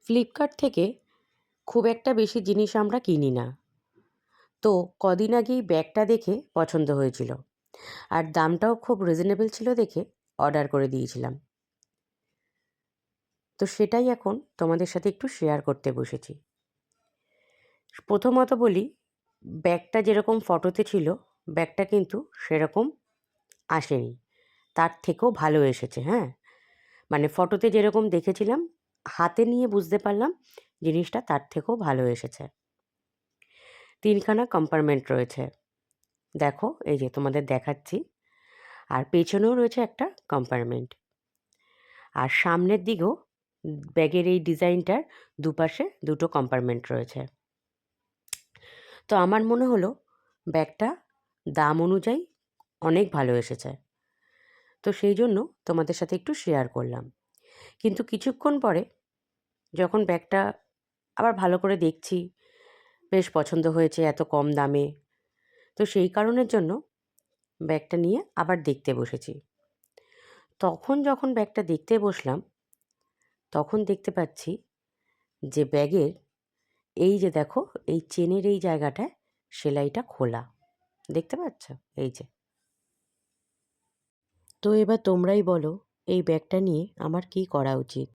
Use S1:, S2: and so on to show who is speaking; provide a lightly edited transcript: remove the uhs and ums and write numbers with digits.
S1: Flipkart থেকে খুব একটা বেশি জিনিস আমরা কিনি না। তো কদিন আগেই ব্যাগটা দেখে পছন্দ হয়েছিল। আর দামটাও খুব রিজনেবল ছিল দেখে অর্ডার করে দিয়েছিলাম। তো সেটাই এখন তোমাদের সাথে একটু শেয়ার করতে বসেছি। প্রথমত বলি, ব্যাগটা যেরকম ফটোতে ছিল ব্যাগটা কিন্তু সেরকম আসেনি। তার থেকেও ভালো এসেছে, হ্যাঁ। মানে ফটোতে যেরকম দেখেছিলাম, হাতে নিয়ে বুঝতে পারলাম জিনিসটা তার থেকেও ভালো এসেছে। ৩ খানা কম্পার্টমেন্ট রয়েছে। দেখো, এই যে তোমাদের দেখাচ্ছি। আর পেছনেও রয়েছে একটা কম্পার্টমেন্ট। আর সামনের দিকেও ব্যাগের এই ডিজাইনটার দুপাশে দুটো কম্পার্টমেন্ট রয়েছে। তো আমার মনে হলো ব্যাগটা দাম অনুযায়ী অনেক ভালো এসেছে। তো সেই জন্য তোমাদের সাথে একটু শেয়ার করলাম। কিন্তু কিছুক্ষণ পরে যখন ব্যাগটা আবার ভালো করে দেখছি, বেশ পছন্দ হয়েছে এত কম দামে। তো সেই কারণের জন্য ব্যাগটা নিয়ে আবার দেখতে বসেছি। তখন যখন ব্যাগটা দেখতে বসলাম, তখন দেখতে পাচ্ছি যে ব্যাগের এই যে দেখো, এই চেনের এই জায়গাটায় সেলাইটা খোলা। দেখতে পাচ্ছ? এই যে। তো এবার তোমরাই বলো, এই ব্যাগটা নিয়ে আমার কী করা উচিত?